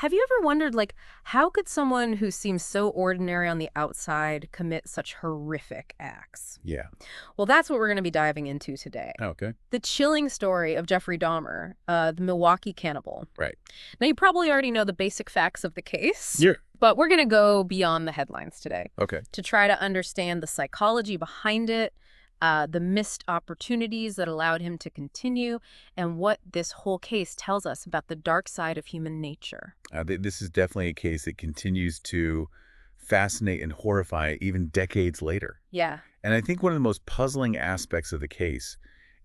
Have you ever wondered, like, how could someone who seems so ordinary on the outside commit such horrific acts? Yeah. Well, that's what we're going to be diving into today. Okay. The chilling story of Jeffrey Dahmer, the Milwaukee Cannibal. Right. Now, you probably already know the basic facts of the case. Yeah. But we're going to go beyond the headlines today Okay. to try to understand the psychology behind it, the missed opportunities that allowed him to continue, and what this whole case tells us about the dark side of human nature. This is definitely a case that continues to fascinate and horrify even decades later. Yeah. And I think one of the most puzzling aspects of the case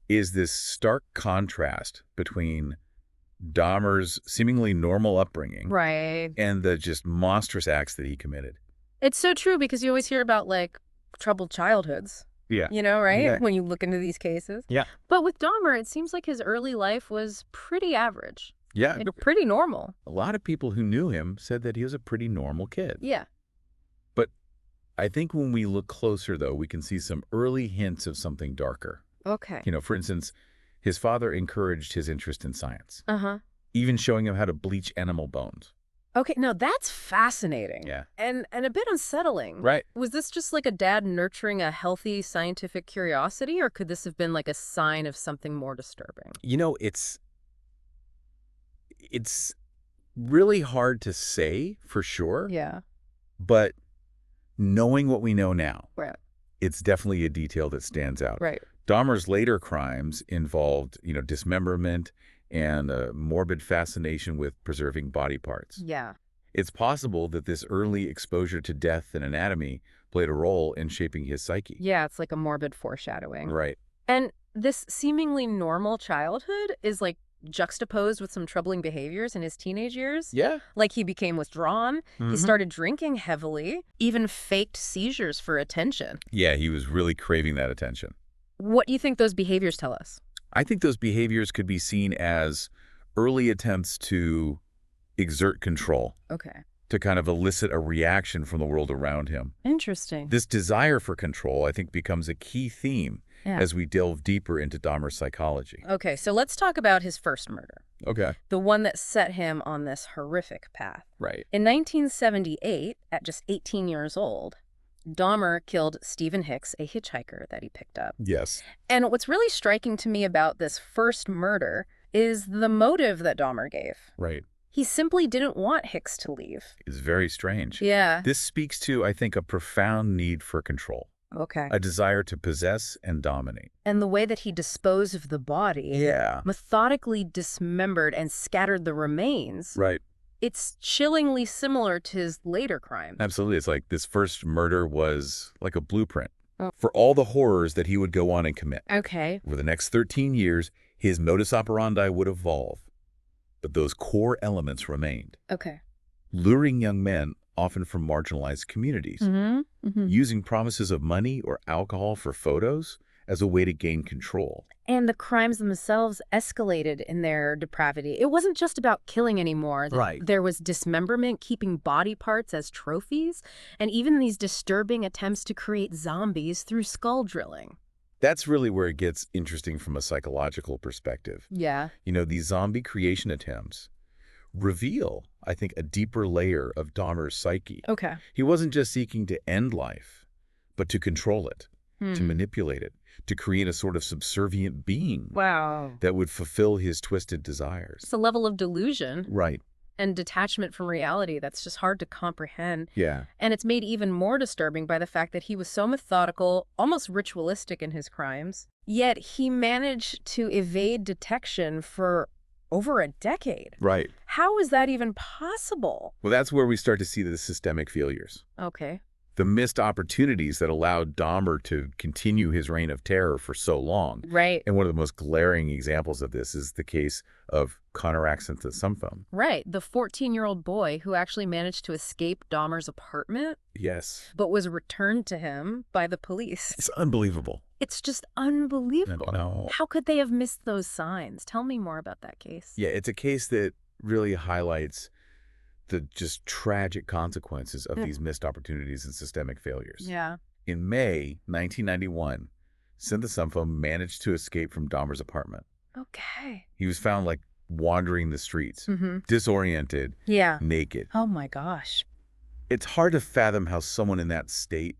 is this stark contrast between Dahmer's seemingly normal upbringing Right. and the just monstrous acts that he committed. It's so true because you always hear about, like, troubled childhoods. Yeah. You know, right? Yeah. When you look into these cases. Yeah. But with Dahmer, it seems like his early life was pretty average. Yeah. Pretty normal. A lot of people who knew him said that he was a pretty normal kid. Yeah. But I think when we look closer, though, we can see some early hints of something darker. Okay. You know, for instance, his father encouraged his interest in science, Uh-huh. even showing him how to bleach animal bones. Okay, no, that's fascinating. Yeah. And a bit unsettling. Right. Was this just like a dad nurturing a healthy scientific curiosity, or could this have been like a sign of something more disturbing? You know, it's really hard to say for sure, Yeah. but knowing what we know now, Right. it's definitely a detail that stands out. Right. Dahmer's later crimes involved, dismemberment and a morbid fascination with preserving body parts. Yeah. It's possible that this early exposure to death and anatomy played a role in shaping his psyche. Yeah, it's like a morbid foreshadowing. Right. And this seemingly normal childhood is like juxtaposed with some troubling behaviors in his teenage years. Yeah. Like he became withdrawn, he Mhm. started drinking heavily, even faked seizures for attention. Yeah, he was really craving that attention. What do you think those behaviors tell us? I think those behaviors could be seen as early attempts to exert control, Okay. to kind of elicit a reaction from the world around him. Interesting. This desire for control, I think, becomes a key theme Yeah. as we delve deeper into Dahmer's psychology. Okay, so let's talk about his first murder, Okay. the one that set him on this horrific path. Right. In 1978, at just 18 years old, Dahmer killed Stephen Hicks, a hitchhiker that he picked up. Yes. And what's really striking to me about this first murder is the motive that Dahmer gave. Right. He simply didn't want Hicks to leave. It's very strange. Yeah. This speaks to, I think, a profound need for control, Okay. a desire to possess and dominate. And the way that he disposed of the body, Yeah. methodically dismembered and scattered the remains, Right. it's chillingly similar to his later crimes. Absolutely. It's like this first murder was like a blueprint Oh. for all the horrors that he would go on and commit. Okay. Over the next 13 years, his modus operandi would evolve, but those core elements remained. Okay. Luring young men, often from marginalized communities, Mm-hmm. using promises of money or alcohol for photos as a way to gain control. And the crimes themselves escalated in their depravity. It wasn't just about killing anymore. Right. There was dismemberment, keeping body parts as trophies, and even these disturbing attempts to create zombies through skull drilling. That's really where it gets interesting from a psychological perspective. Yeah. These zombie creation attempts reveal, I think, a deeper layer of Dahmer's psyche. Okay. He wasn't just seeking to end life, but to control it, to manipulate it, to create a sort of subservient being Wow. that would fulfill his twisted desires. It's a level of delusion Right. and detachment from reality that's just hard to comprehend. Yeah. And it's made even more disturbing by the fact that he was so methodical, almost ritualistic in his crimes, yet he managed to evade detection for over a decade. Right. How is that even possible? Well, that's where we start to see the systemic failures. Okay. The missed opportunities that allowed Dahmer to continue his reign of terror for so long. Right. And one of the most glaring examples of this is the case of Connor Axon to Sumphone. Right. The 14-year-old boy who actually managed to escape Dahmer's apartment, Yes. but was returned to him by the police. It's unbelievable. It's just unbelievable. No. How could they have missed those signs? Tell me more about that case. Yeah, it's a case that really highlights the just tragic consequences of these missed opportunities and systemic failures. Yeah. In May 1991, Cynthia Sumphone managed to escape from Dahmer's apartment. Okay. He was found wandering the streets, Mm-hmm. disoriented, Yeah. naked. Oh my gosh. It's hard to fathom how someone in that state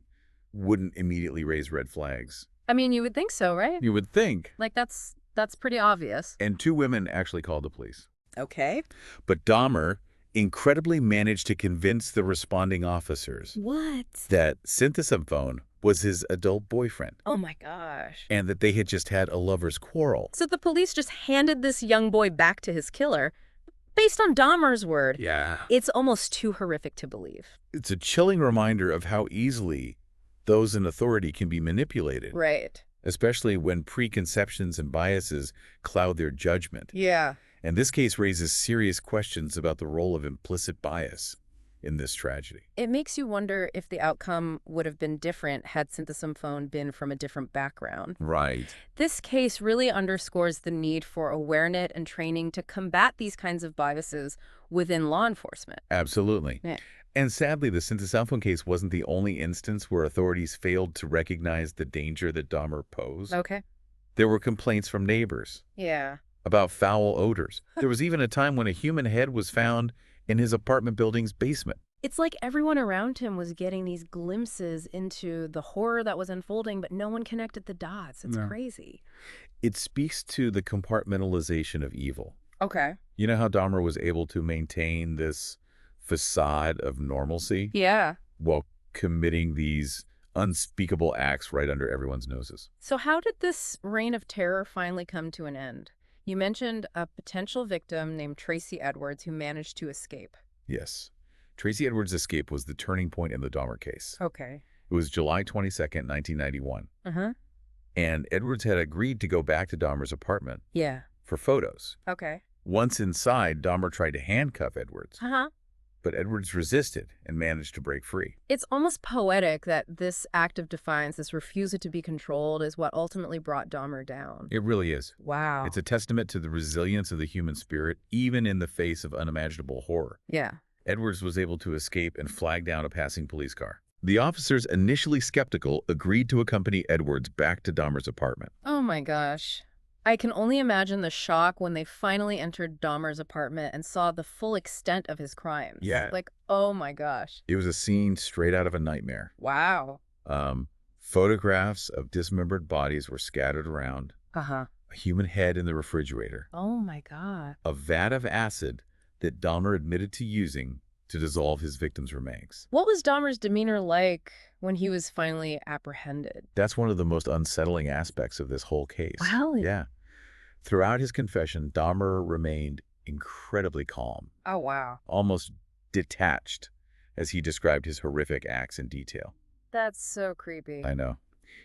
wouldn't immediately raise red flags. I mean, you would think so, right? You would think. Like that's pretty obvious. And 2 women actually called the police. Okay. But Dahmer incredibly managed to convince the responding officers What? that synthesizone was his adult boyfriend Oh my gosh. and that they had just had a lover's quarrel. So the police just handed this young boy back to his killer based on Dahmer's word. Yeah. It's almost too horrific to believe. It's a chilling reminder of how easily those in authority can be manipulated, Right. especially when preconceptions and biases cloud their judgment. Yeah. And this case raises serious questions about the role of implicit bias in this tragedy. It makes you wonder if the outcome would have been different had synthesizone been from a different background. Right. This case really underscores the need for awareness and training to combat these kinds of biases within law enforcement. Absolutely. Yeah. And sadly, the synthesizone case wasn't the only instance where authorities failed to recognize the danger that Dahmer posed. Okay. There were complaints from neighbors Yeah. about foul odors. There was even a time when a human head was found in his apartment building's basement. It's like everyone around him was getting these glimpses into the horror that was unfolding, but no one connected the dots. It's No. crazy. It speaks to the compartmentalization of evil. Okay. You know how Dahmer was able to maintain this facade of normalcy Yeah. while committing these unspeakable acts right under everyone's noses? So how did this reign of terror finally come to an end? You mentioned a potential victim named Tracy Edwards who managed to escape. Yes. Tracy Edwards' escape was the turning point in the Dahmer case. Okay. It was July 22nd, 1991. Uh-huh. And Edwards had agreed to go back to Dahmer's apartment Yeah. for photos. Okay. Once inside, Dahmer tried to handcuff Edwards, Uh-huh. but Edwards resisted and managed to break free. It's almost poetic that this act of defiance, this refusal to be controlled, is what ultimately brought Dahmer down. It really is. Wow. It's a testament to the resilience of the human spirit, even in the face of unimaginable horror. Yeah. Edwards was able to escape and flag down a passing police car. The officers, initially skeptical, agreed to accompany Edwards back to Dahmer's apartment. Oh my gosh. I can only imagine the shock when they finally entered Dahmer's apartment and saw the full extent of his crimes. Yeah. Like, oh my gosh. It was a scene straight out of a nightmare. Wow. Photographs of dismembered bodies were scattered around, Uh-huh. a human head in the refrigerator, Oh my God. a vat of acid that Dahmer admitted to using to dissolve his victims' remains. What was Dahmer's demeanor like when he was finally apprehended? That's one of the most unsettling aspects of this whole case. Wow. Yeah. Throughout his confession, Dahmer remained incredibly calm, Oh, wow. almost detached, as he described his horrific acts in detail. That's so creepy. I know.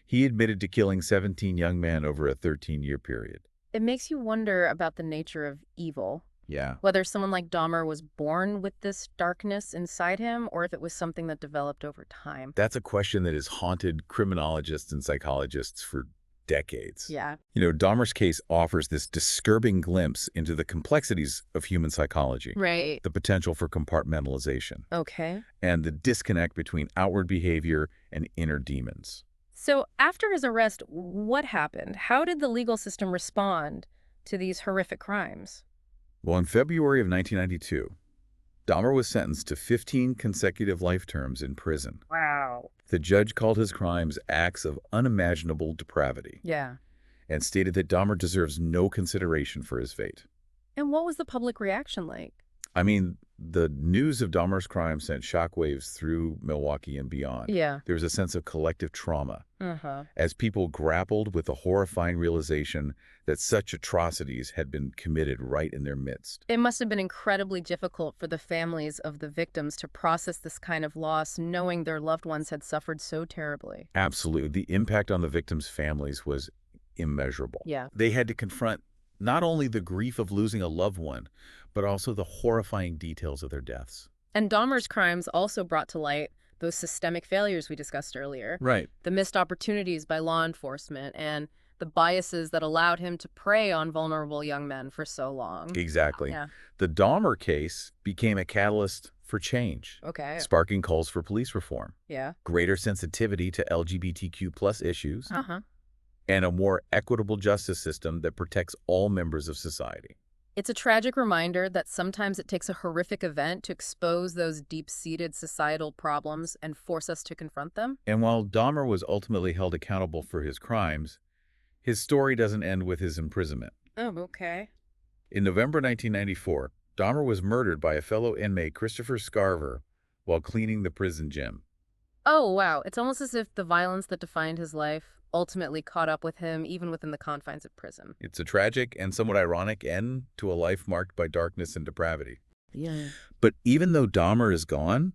He admitted to killing 17 young men over a 13-year period. It makes you wonder about the nature of evil. Yeah. Whether someone like Dahmer was born with this darkness inside him or if it was something that developed over time. That's a question that has haunted criminologists and psychologists for decades. Yeah. You know, Dahmer's case offers this disturbing glimpse into the complexities of human psychology, Right. the potential for compartmentalization, Okay. and the disconnect between outward behavior and inner demons. So after his arrest, what happened? How did the legal system respond to these horrific crimes? Well, in February of 1992, Dahmer was sentenced to 15 consecutive life terms in prison. Wow. The judge called his crimes acts of unimaginable depravity Yeah. and stated that Dahmer deserves no consideration for his fate. And what was the public reaction like? I mean, the news of Dahmer's crime sent shockwaves through Milwaukee and beyond. Yeah. There was a sense of collective trauma Uh-huh. as people grappled with the horrifying realization that such atrocities had been committed right in their midst. It must have been incredibly difficult for the families of the victims to process this kind of loss, knowing their loved ones had suffered so terribly. Absolutely. The impact on the victims' families was immeasurable. Yeah. They had to confront not only the grief of losing a loved one, but also the horrifying details of their deaths. And Dahmer's crimes also brought to light those systemic failures we discussed earlier, Right. the missed opportunities by law enforcement, and the biases that allowed him to prey on vulnerable young men for so long. Exactly. Yeah. The Dahmer case became a catalyst for change, Okay. sparking calls for police reform, Yeah. greater sensitivity to LGBTQ+ issues, Uh-huh. and a more equitable justice system that protects all members of society. It's a tragic reminder that sometimes it takes a horrific event to expose those deep-seated societal problems and force us to confront them. And while Dahmer was ultimately held accountable for his crimes, his story doesn't end with his imprisonment. Oh, okay. In November 1994, Dahmer was murdered by a fellow inmate, Christopher Scarver, while cleaning the prison gym. Oh, wow. It's almost as if the violence that defined his life ultimately caught up with him, even within the confines of prison. It's a tragic and somewhat ironic end to a life marked by darkness and depravity. Yeah. But even though Dahmer is gone,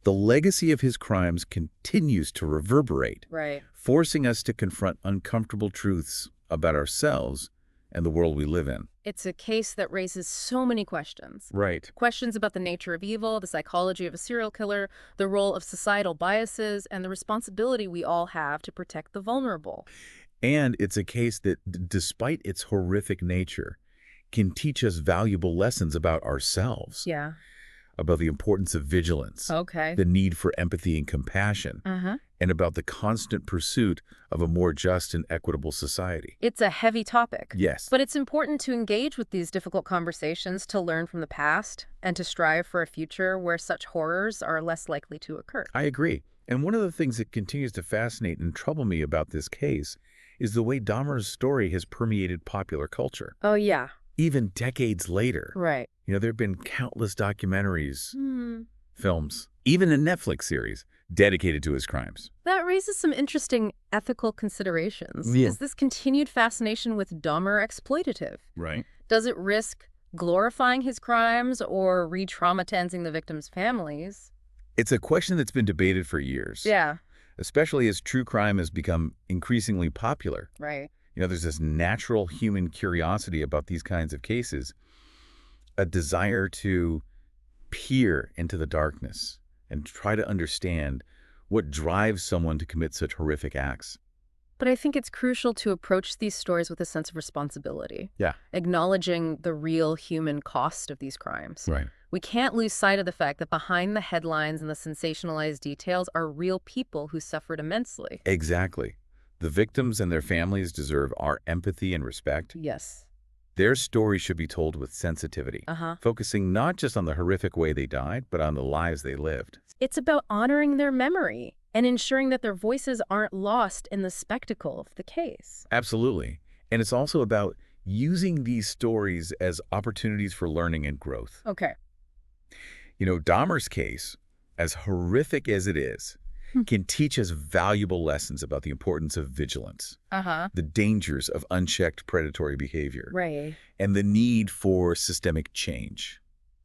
the legacy of his crimes continues to reverberate, Right. forcing us to confront uncomfortable truths about ourselves and the world we live in. It's a case that raises so many questions. Right. Questions about the nature of evil, the psychology of a serial killer, the role of societal biases, and the responsibility we all have to protect the vulnerable. And it's a case that, despite its horrific nature, can teach us valuable lessons about ourselves, Yeah. about the importance of vigilance, Okay. the need for empathy and compassion, Uh-huh. and about the constant pursuit of a more just and equitable society. It's a heavy topic. Yes. But it's important to engage with these difficult conversations to learn from the past and to strive for a future where such horrors are less likely to occur. I agree. And one of the things that continues to fascinate and trouble me about this case is the way Dahmer's story has permeated popular culture. Oh, yeah. Even decades later, Right. there have been countless documentaries, Hmm. films, even a Netflix series dedicated to his crimes. That raises some interesting ethical considerations. Yeah. Is this continued fascination with Dahmer exploitative? Right. Does it risk glorifying his crimes or re-traumatizing the victims' families? It's a question that's been debated for years, Yeah, especially as true crime has become increasingly popular. right. There's this natural human curiosity about these kinds of cases, a desire to peer into the darkness and try to understand what drives someone to commit such horrific acts. But I think it's crucial to approach these stories with a sense of responsibility, Yeah. acknowledging the real human cost of these crimes. Right. We can't lose sight of the fact that behind the headlines and the sensationalized details are real people who suffered immensely. Exactly. The victims and their families deserve our empathy and respect. Yes. Their story should be told with sensitivity, Uh-huh. focusing not just on the horrific way they died, but on the lives they lived. It's about honoring their memory and ensuring that their voices aren't lost in the spectacle of the case. Absolutely. And it's also about using these stories as opportunities for learning and growth. Okay. Dahmer's case, as horrific as it is, can teach us valuable lessons about the importance of vigilance, Uh-huh. the dangers of unchecked predatory behavior, Right. and the need for systemic change.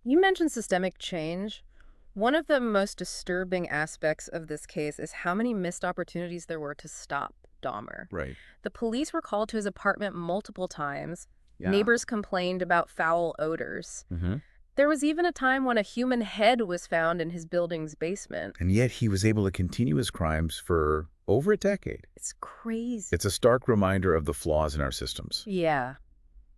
You mentioned systemic change. One of the most disturbing aspects of this case is how many missed opportunities there were to stop Dahmer. Right. The police were called to his apartment multiple times. Yeah. Neighbors complained about foul odors. Mm-hmm. There was even a time when a human head was found in his building's basement. And yet he was able to continue his crimes for over a decade. It's crazy. It's a stark reminder of the flaws in our systems, Yeah.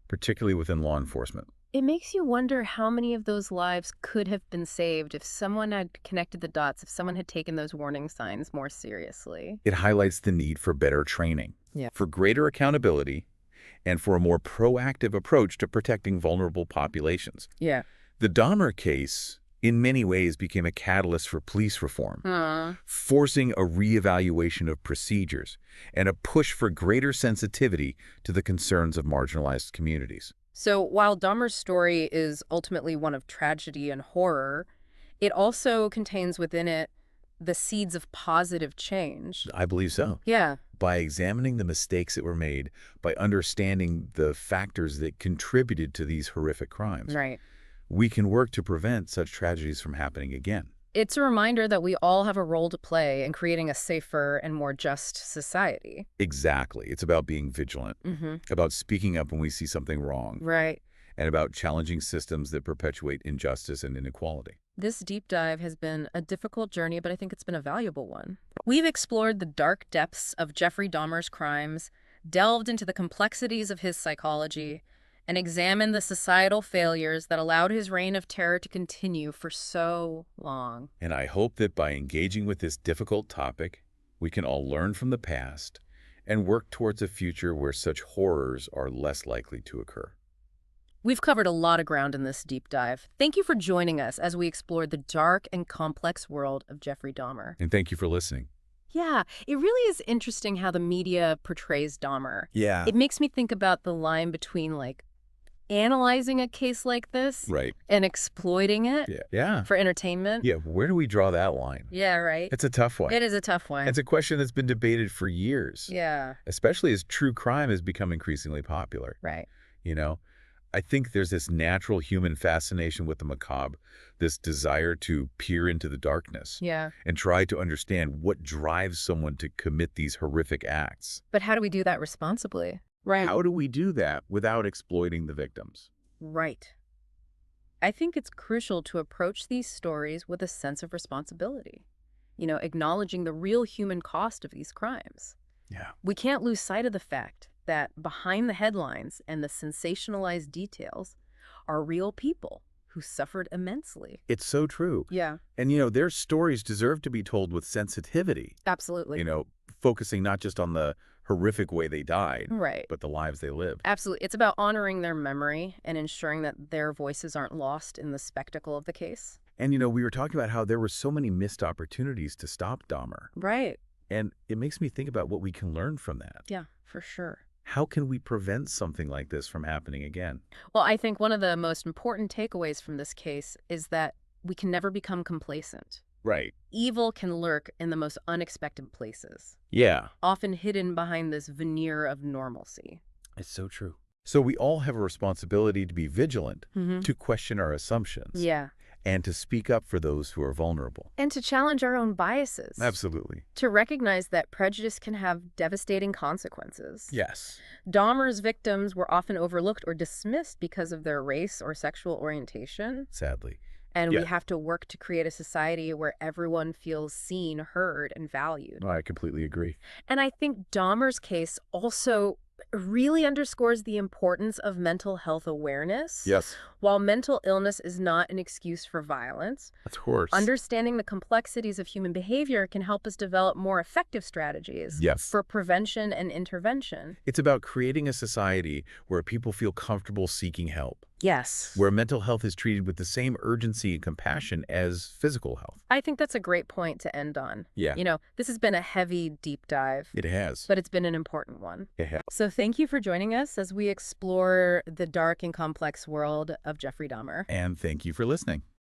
particularly within law enforcement. It makes you wonder how many of those lives could have been saved if someone had connected the dots, if someone had taken those warning signs more seriously. It highlights the need for better training, Yeah. for greater accountability, and for a more proactive approach to protecting vulnerable populations. Yeah. The Dahmer case, in many ways, became a catalyst for police reform, forcing a reevaluation of procedures and a push for greater sensitivity to the concerns of marginalized communities. So while Dahmer's story is ultimately one of tragedy and horror, it also contains within it the seeds of positive change. I believe so. Yeah. By examining the mistakes that were made, by understanding the factors that contributed to these horrific crimes, Right. we can work to prevent such tragedies from happening again. It's a reminder that we all have a role to play in creating a safer and more just society. Exactly. It's about being vigilant, Mm-hmm. about speaking up when we see something wrong, Right. and about challenging systems that perpetuate injustice and inequality. This deep dive has been a difficult journey, but I think it's been a valuable one. We've explored the dark depths of Jeffrey Dahmer's crimes, delved into the complexities of his psychology, and examined the societal failures that allowed his reign of terror to continue for so long. And I hope that by engaging with this difficult topic, we can all learn from the past and work towards a future where such horrors are less likely to occur. We've covered a lot of ground in this deep dive. Thank you for joining us as we explored the dark and complex world of Jeffrey Dahmer. And thank you for listening. Yeah, it really is interesting how the media portrays Dahmer. Yeah. It makes me think about the line between, like, analyzing a case like this Right. and exploiting it Yeah. for entertainment. Yeah. Where do we draw that line? Yeah, right. It's a tough one. It is a tough one. It's a question that's been debated for years. Yeah, Especially as true crime has become increasingly popular. right. You know, I think there's this natural human fascination with the macabre, this desire to peer into the darkness Yeah. and try to understand what drives someone to commit these horrific acts. But how do we do that responsibly? Right. How do we do that without exploiting the victims? Right. I think it's crucial to approach these stories with a sense of responsibility, acknowledging the real human cost of these crimes. Yeah. We can't lose sight of the fact that behind the headlines and the sensationalized details are real people who suffered immensely. It's so true. Yeah, And, their stories deserve to be told with sensitivity, absolutely. focusing not just on the horrific way they died, Right. but the lives they lived. Absolutely. It's about honoring their memory and ensuring that their voices aren't lost in the spectacle of the case. And, we were talking about how there were so many missed opportunities to stop Dahmer. Right. And it makes me think about what we can learn from that. Yeah, for sure. How can we prevent something like this from happening again? Well, I think one of the most important takeaways from this case is that we can never become complacent. Right. Evil can lurk in the most unexpected places, Yeah. often hidden behind this veneer of normalcy. It's so true. So we all have a responsibility to be vigilant, Mm-hmm. to question our assumptions, Yeah. and to speak up for those who are vulnerable. And to challenge our own biases. Absolutely. To recognize that prejudice can have devastating consequences. Yes. Dahmer's victims were often overlooked or dismissed because of their race or sexual orientation. Sadly. And Yeah. we have to work to create a society where everyone feels seen, heard, and valued. I completely agree. And I think Dahmer's case also really underscores the importance of mental health awareness. Yes. While mental illness is not an excuse for violence, Of course. understanding the complexities of human behavior can help us develop more effective strategies Yes. for prevention and intervention. It's about creating a society where people feel comfortable seeking help, Yes. where mental health is treated with the same urgency and compassion as physical health. I think that's a great point to end on. Yeah. This has been a heavy, deep dive, It has. but it's been an important one. It has. So thank you for joining us as we explore the dark and complex world of Jeffrey Dahmer. And thank you for listening.